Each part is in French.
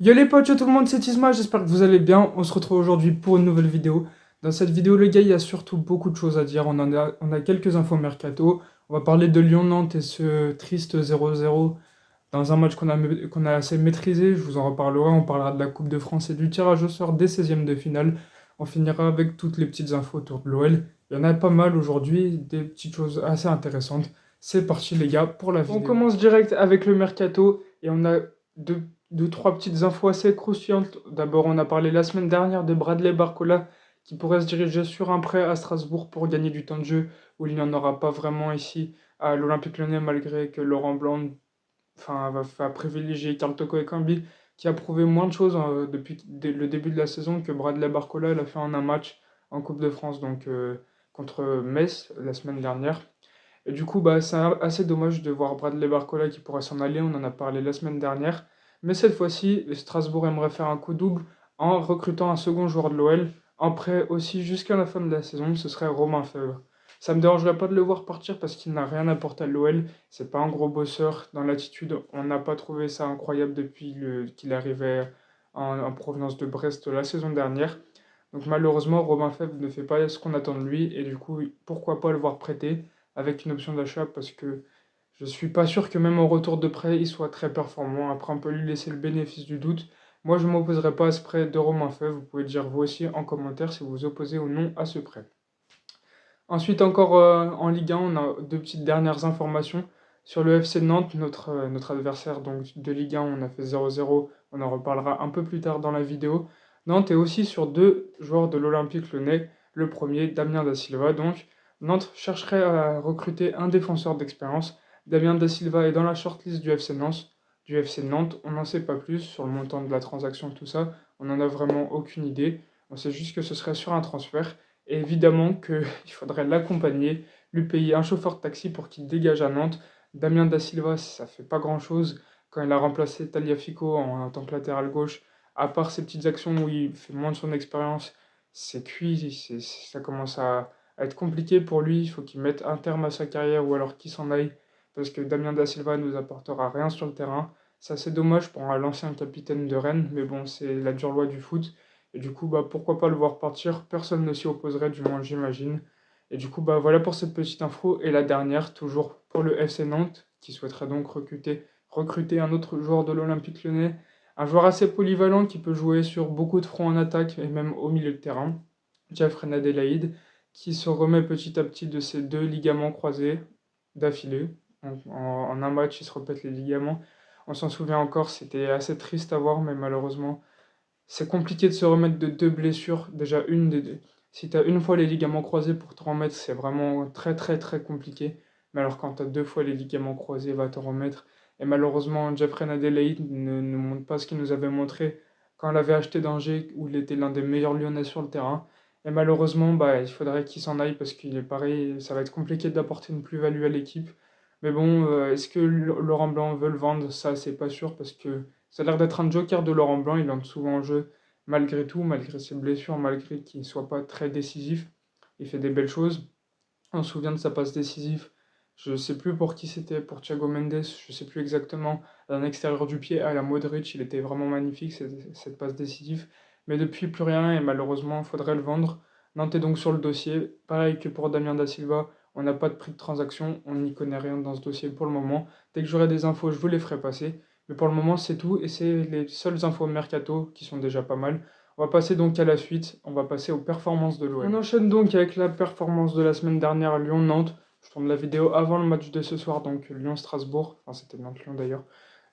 Yo les potes, yo tout le monde, c'est Isma, j'espère que vous allez bien. On se retrouve aujourd'hui pour une nouvelle vidéo. Dans cette vidéo, les gars, il y a surtout beaucoup de choses à dire. On a quelques infos mercato. On va parler de Lyon-Nantes et ce triste 0-0 dans un match qu'on a assez maîtrisé. Je vous en reparlerai. On parlera de la Coupe de France et du tirage au sort des 16e de finale. On finira avec toutes les petites infos autour de l'OL. Il y en a pas mal aujourd'hui, des petites choses assez intéressantes. C'est parti les gars pour la vidéo. On commence direct avec le mercato et on a trois petites infos assez croustillantes. D'abord, on a parlé la semaine dernière de Bradley Barcola qui pourrait se diriger sur un prêt à Strasbourg pour gagner du temps de jeu où il n'y en aura pas vraiment ici à l'Olympique Lyonnais malgré que Laurent Blanc va privilégier Karl Toko Ekambi qui a prouvé moins de choses depuis le début de la saison que Bradley Barcola l'a fait en un match en Coupe de France donc contre Metz la semaine dernière. Et du coup, c'est assez dommage de voir Bradley Barcola qui pourrait s'en aller, on en a parlé la semaine dernière. Mais cette fois-ci, Strasbourg aimerait faire un coup double en recrutant un second joueur de l'OL, en prêt aussi jusqu'à la fin de la saison, ce serait Romain Fèvre. Ça me dérangerait pas de le voir partir parce qu'il n'a rien apporté à l'OL, c'est pas un gros bosseur dans l'attitude, on n'a pas trouvé ça incroyable depuis qu'il arrivait en provenance de Brest la saison dernière. Donc malheureusement, Romain Fèvre ne fait pas ce qu'on attend de lui, et du coup, pourquoi pas le voir prêter avec une option d'achat parce que je suis pas sûr que même au retour de prêt, il soit très performant. Après, on peut lui laisser le bénéfice du doute. Moi, je ne m'opposerai pas à ce prêt de Romain Fèvre. Vous pouvez dire vous aussi en commentaire si vous vous opposez ou non à ce prêt. Ensuite, encore en Ligue 1, on a deux petites dernières informations. Sur le FC Nantes, notre adversaire donc, de Ligue 1, on a fait 0-0. On en reparlera un peu plus tard dans la vidéo. Nantes est aussi sur deux joueurs de l'Olympique Lyonnais. Le premier, Damien Da Silva. Donc, Nantes chercherait à recruter un défenseur d'expérience. Damien Da Silva est dans la shortlist du FC Nantes. On n'en sait pas plus sur le montant de la transaction, tout ça. On n'en a vraiment aucune idée. On sait juste que ce serait sur un transfert. Et évidemment qu'il faudrait l'accompagner, lui payer un chauffeur de taxi pour qu'il dégage à Nantes. Damien Da Silva, ça fait pas grand-chose quand il a remplacé Tagliafico en tant que latéral gauche. À part ces petites actions où il fait moins de son expérience, c'est cuit, ça commence à être compliqué pour lui. Il faut qu'il mette un terme à sa carrière ou alors qu'il s'en aille parce que Damien Da Silva ne nous apportera rien sur le terrain. C'est assez dommage pour l'ancien capitaine de Rennes, mais bon, c'est la dure loi du foot. Et du coup, pourquoi pas le voir partir? Personne ne s'y opposerait, du moins j'imagine. Et du coup, voilà pour cette petite info. Et la dernière, toujours pour le FC Nantes, qui souhaiterait donc recruter un autre joueur de l'Olympique Lyonnais. Un joueur assez polyvalent qui peut jouer sur beaucoup de fronts en attaque et même au milieu de terrain. Jeffrey Adelaide, qui se remet petit à petit de ses deux ligaments croisés d'affilée. En un match, il se répète les ligaments. On s'en souvient encore, c'était assez triste à voir, mais malheureusement, c'est compliqué de se remettre de deux blessures. Déjà, si tu as une fois les ligaments croisés pour te remettre, c'est vraiment très très très compliqué. Mais alors quand tu as deux fois les ligaments croisés, va te remettre. Et malheureusement, Jeffrey Adelaide ne montre pas ce qu'il nous avait montré quand on l'avait acheté d'Angers, où il était l'un des meilleurs Lyonnais sur le terrain. Et malheureusement, il faudrait qu'il s'en aille parce qu'il est pareil, ça va être compliqué d'apporter une plus-value à l'équipe. Mais bon, est-ce que Laurent Blanc veut le vendre? Ça, c'est pas sûr parce que ça a l'air d'être un joker de Laurent Blanc, il entre souvent en jeu malgré tout, malgré ses blessures, malgré qu'il ne soit pas très décisif. Il fait des belles choses. On se souvient de sa passe décisive. Je ne sais plus pour qui c'était, pour Thiago Mendes, je ne sais plus exactement. D'un extérieur du pied à la Modric, il était vraiment magnifique cette passe décisive. Mais depuis, plus rien et malheureusement, il faudrait le vendre. Nantes est donc sur le dossier. Pareil que pour Damien Da Silva, on n'a pas de prix de transaction, on n'y connaît rien dans ce dossier pour le moment. Dès que j'aurai des infos, je vous les ferai passer. Mais pour le moment, c'est tout et c'est les seules infos mercato qui sont déjà pas mal. On va passer donc à la suite, on va passer aux performances de l'OL. On enchaîne donc avec la performance de la semaine dernière à Lyon-Nantes. Je tourne la vidéo avant le match de ce soir, donc Lyon-Strasbourg. Enfin, c'était Nantes-Lyon d'ailleurs.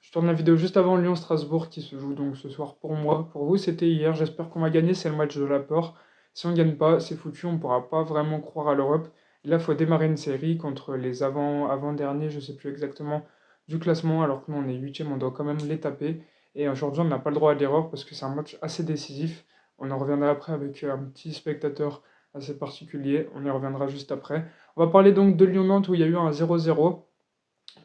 Je tourne la vidéo juste avant Lyon-Strasbourg qui se joue donc ce soir pour moi. Pour vous, c'était hier. J'espère qu'on va gagner, c'est le match de la peur. Si on ne gagne pas, c'est foutu, on ne pourra pas vraiment croire à l'Europe. Et là, il faut démarrer une série contre les avant-derniers, je ne sais plus exactement, du classement, alors que nous on est 8ème, on doit quand même les taper. Et aujourd'hui, on n'a pas le droit à l'erreur parce que c'est un match assez décisif. On en reviendra après avec un petit spectateur assez particulier. On y reviendra juste après. On va parler donc de Lyon-Nantes où il y a eu un 0-0.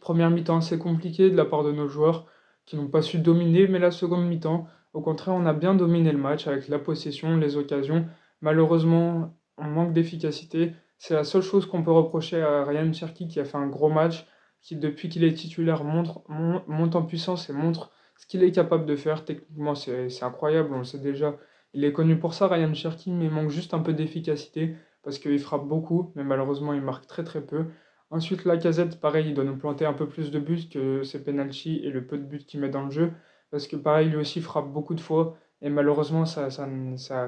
Première mi-temps assez compliquée de la part de nos joueurs qui n'ont pas su dominer, mais la seconde mi-temps, au contraire, on a bien dominé le match avec la possession, les occasions. Malheureusement, on manque d'efficacité. C'est la seule chose qu'on peut reprocher à Ryan Cherki qui a fait un gros match, qui depuis qu'il est titulaire monte en puissance et montre ce qu'il est capable de faire. Techniquement, c'est incroyable, on le sait déjà. Il est connu pour ça, Ryan Cherki, mais il manque juste un peu d'efficacité parce qu'il frappe beaucoup, mais malheureusement, il marque très très peu. Ensuite, Lacazette, pareil, il doit nous planter un peu plus de buts que ses penalties et le peu de buts qu'il met dans le jeu, parce que pareil, lui aussi frappe beaucoup de fois, et malheureusement, ça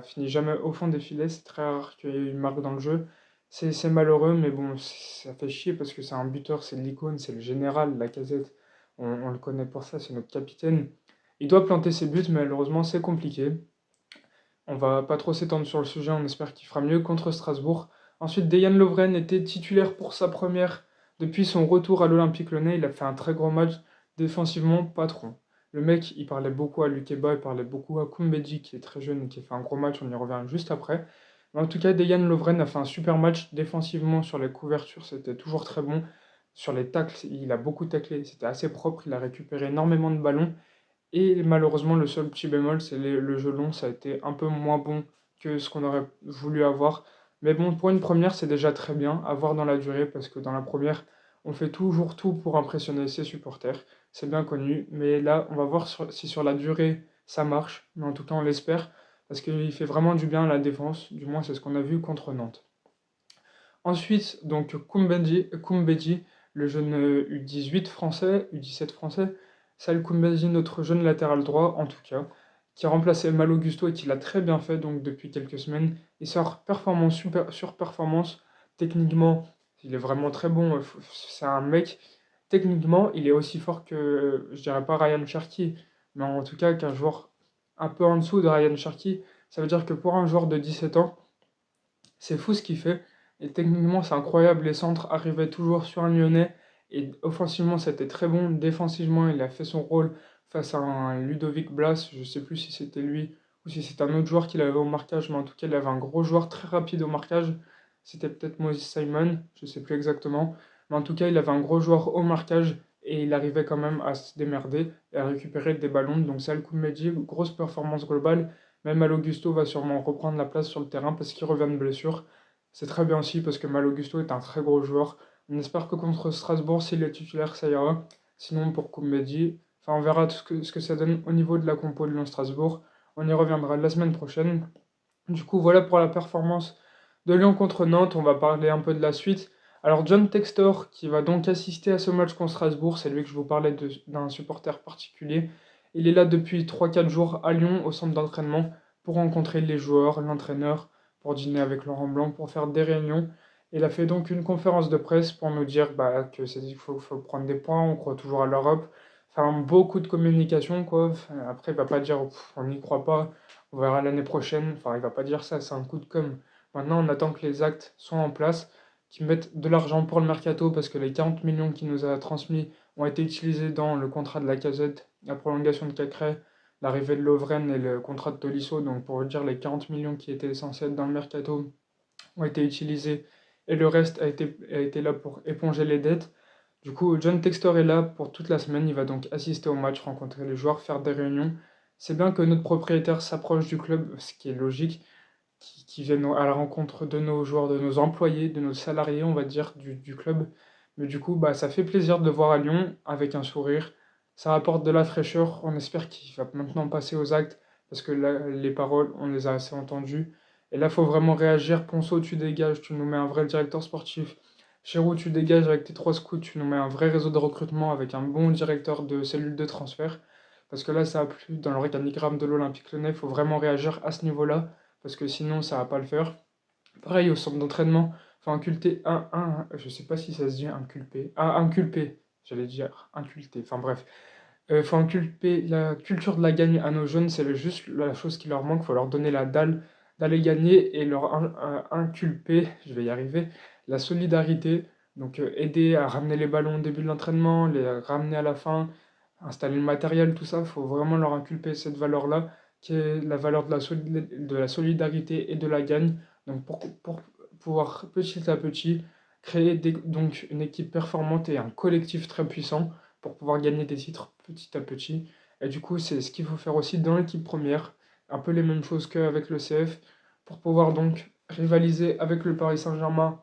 finit jamais au fond des filets, c'est très rare qu'il marque dans le jeu. C'est malheureux, mais bon, ça fait chier parce que c'est un buteur, c'est l'icône, c'est le général, Lacazette. On le connaît pour ça, c'est notre capitaine. Il doit planter ses buts, mais malheureusement, c'est compliqué. On va pas trop s'étendre sur le sujet, on espère qu'il fera mieux contre Strasbourg. Ensuite, Dejan Lovren était titulaire pour sa première depuis son retour à l'Olympique Lyonnais. Il a fait un très gros match défensivement, patron. Le mec, il parlait beaucoup à Lukeba, il parlait beaucoup à Koumbedji, qui est très jeune et qui a fait un gros match, on y revient juste après. Mais en tout cas, Dejan Lovren a fait un super match défensivement sur les couvertures, c'était toujours très bon. Sur les tacles, il a beaucoup taclé, c'était assez propre, il a récupéré énormément de ballons. Et malheureusement, le seul petit bémol, c'est le jeu long, ça a été un peu moins bon que ce qu'on aurait voulu avoir. Mais bon, pour une première, c'est déjà très bien à voir dans la durée, parce que dans la première, on fait toujours tout pour impressionner ses supporters. C'est bien connu, mais là, on va voir si sur la durée, ça marche. Mais en tout cas, on l'espère, parce qu'il fait vraiment du bien à la défense. Du moins, c'est ce qu'on a vu contre Nantes. Ensuite, donc Koumbedji, le jeune U18 français, U17 français, Sal Koumbedji, notre jeune latéral droit en tout cas, qui a remplacé Malo Gusto et qui l'a très bien fait donc depuis quelques semaines. Il sort performance sur performance. Techniquement, il est vraiment très bon. C'est un mec, techniquement, il est aussi fort que, je dirais pas Ryan Cherki, mais en tout cas qu'un joueur un peu en dessous de Ryan Cherki. Ça veut dire que pour un joueur de 17 ans, c'est fou ce qu'il fait. Et techniquement, c'est incroyable. Les centres arrivaient toujours sur un Lyonnais. Et offensivement, c'était très bon. Défensivement, il a fait son rôle face à un Ludovic Blas. Je ne sais plus si c'était lui ou si c'était un autre joueur qu'il avait au marquage. Mais en tout cas, il avait un gros joueur très rapide au marquage. C'était peut-être Moses Simon. Je ne sais plus exactement. Mais en tout cas, il avait un gros joueur au marquage. Et il arrivait quand même à se démerder et à récupérer des ballons. Donc ça, le coup de Medji, grosse performance globale. Même Mal Augusto va sûrement reprendre la place sur le terrain parce qu'il revient de blessure. C'est très bien aussi parce que Mal Augusto est un très gros joueur. On espère que contre Strasbourg, s'il est titulaire, ça ira. Sinon, pour Koumbedi, enfin, on verra ce que ça donne au niveau de la compo de Lyon-Strasbourg. On y reviendra la semaine prochaine. Du coup, voilà pour la performance de Lyon contre Nantes. On va parler un peu de la suite. Alors, John Textor, qui va donc assister à ce match contre Strasbourg, c'est lui que je vous parlais d'un supporter particulier. Il est là depuis 3-4 jours à Lyon, au centre d'entraînement, pour rencontrer les joueurs, l'entraîneur, pour dîner avec Laurent Blanc, pour faire des réunions. Il a fait donc une conférence de presse pour nous dire que il faut prendre des points, on croit toujours à l'Europe. Enfin, beaucoup de communication, quoi. Enfin, après, il va pas dire on n'y croit pas, on verra l'année prochaine. Enfin, il va pas dire ça, c'est un coup de com'. Maintenant, on attend que les actes soient en place, qu'ils mettent de l'argent pour le mercato, parce que les 40 millions qu'il nous a transmis ont été utilisés dans le contrat de Lacazette, la prolongation de Cacré, l'arrivée de Lovren et le contrat de Tolisso. Donc, pour vous dire, les 40 millions qui étaient censés être dans le mercato ont été utilisés et le reste a été là pour éponger les dettes. Du coup, John Textor est là pour toute la semaine. Il va donc assister au match, rencontrer les joueurs, faire des réunions. C'est bien que notre propriétaire s'approche du club, ce qui est logique, qui vienne à la rencontre de nos joueurs, de nos employés, de nos salariés, on va dire, du club. Mais du coup, ça fait plaisir de le voir à Lyon avec un sourire. Ça apporte de la fraîcheur. On espère qu'il va maintenant passer aux actes parce que là, les paroles, on les a assez entendues. Et là, il faut vraiment réagir. Ponceau, tu dégages, tu nous mets un vrai directeur sportif. Chérou, tu dégages avec tes 3 scouts, tu nous mets un vrai réseau de recrutement avec un bon directeur de cellule de transfert. Parce que là, ça a plu dans l'organigramme de l'Olympique Lyonnais. Il faut vraiment réagir à ce niveau-là parce que sinon, ça va pas le faire. Pareil, au centre d'entraînement, faut inculter je sais pas si ça se dit inculper. Ah, inculper, j'allais dire inculter, enfin bref. Faut inculper la culture de la gagne à nos jeunes, c'est juste la chose qui leur manque, faut leur donner la dalle d'aller gagner et leur inculper, je vais y arriver, la solidarité. Donc aider à ramener les ballons au début de l'entraînement, les ramener à la fin, installer le matériel, tout ça, faut vraiment leur inculper cette valeur-là, qui est la valeur de la solidarité et de la gagne. Donc pour pouvoir petit à petit créer donc une équipe performante et un collectif très puissant pour pouvoir gagner des titres petit à petit. Et du coup, c'est ce qu'il faut faire aussi dans l'équipe première, un peu les mêmes choses qu'avec le CF, pour pouvoir donc rivaliser avec le Paris Saint-Germain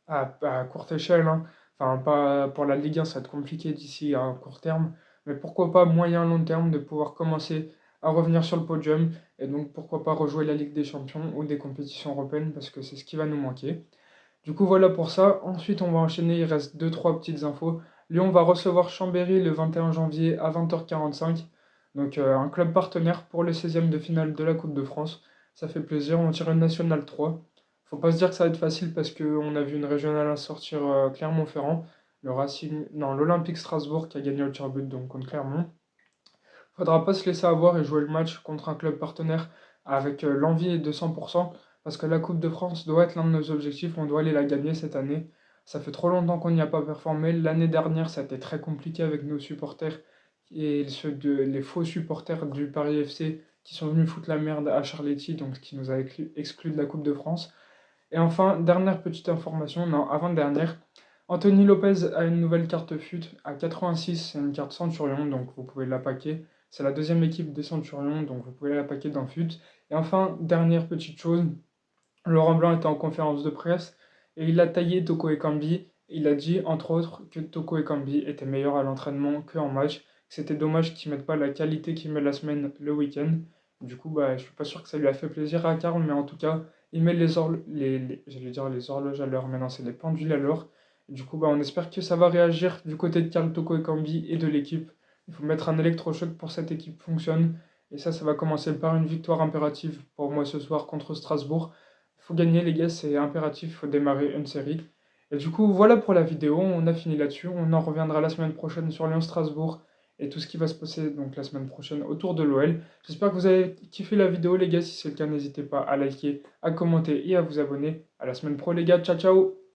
à courte échelle, hein. Enfin, pas pour la Ligue 1, ça va être compliqué d'ici à un court terme, mais pourquoi pas moyen long terme de pouvoir commencer à revenir sur le podium et donc pourquoi pas rejouer la Ligue des Champions ou des compétitions européennes parce que c'est ce qui va nous manquer. Du coup, voilà pour ça. Ensuite, on va enchaîner. Il reste deux trois petites infos. Lyon va recevoir Chambéry le 21 janvier à 20h45. Donc, un club partenaire pour le 16e de finale de la Coupe de France. Ça fait plaisir. On tire une Nationale 3. Faut pas se dire que ça va être facile parce qu'on a vu une régionale à sortir Clermont-Ferrand. Le Racing, non, l'Olympique Strasbourg qui a gagné au tir-but donc contre Clermont. Faudra pas se laisser avoir et jouer le match contre un club partenaire avec l'envie de 100%, parce que la Coupe de France doit être l'un de nos objectifs, on doit aller la gagner cette année. Ça fait trop longtemps qu'on n'y a pas performé. L'année dernière, ça a été très compliqué avec nos supporters et les faux supporters du Paris FC qui sont venus foutre la merde à Charletti, donc ce qui nous a exclus de la Coupe de France. Et enfin, dernière petite information, non, avant-dernière, Anthony Lopez a une nouvelle carte FUT à 86, c'est une carte Centurion, donc vous pouvez la paquer. C'est la deuxième équipe des Centurions, donc vous pouvez la paquer dans FUT. Et enfin, dernière petite chose, Laurent Blanc était en conférence de presse et il a taillé Toko Ekambi. Il a dit, entre autres, que Toko Ekambi était meilleur à l'entraînement qu'en match. C'était dommage qu'il ne mette pas la qualité qu'il met la semaine le week-end. Du coup, bah, je suis pas sûr que ça lui a fait plaisir à Karl, mais en tout cas, il met j'allais dire les horloges à l'heure, mais non, c'est les pendules à l'heure. Du coup, bah, on espère que ça va réagir du côté de Karl Toko Ekambi et de l'équipe. Il faut mettre un électrochoc pour que cette équipe fonctionne. Et ça va commencer par une victoire impérative pour moi ce soir contre Strasbourg. Il faut gagner les gars, c'est impératif, il faut démarrer une série. Et du coup, voilà pour la vidéo, on a fini là-dessus. On en reviendra la semaine prochaine sur Lyon-Strasbourg et tout ce qui va se passer donc la semaine prochaine autour de l'OL. J'espère que vous avez kiffé la vidéo les gars, si c'est le cas, n'hésitez pas à liker, à commenter et à vous abonner. À la semaine pro les gars, ciao ciao!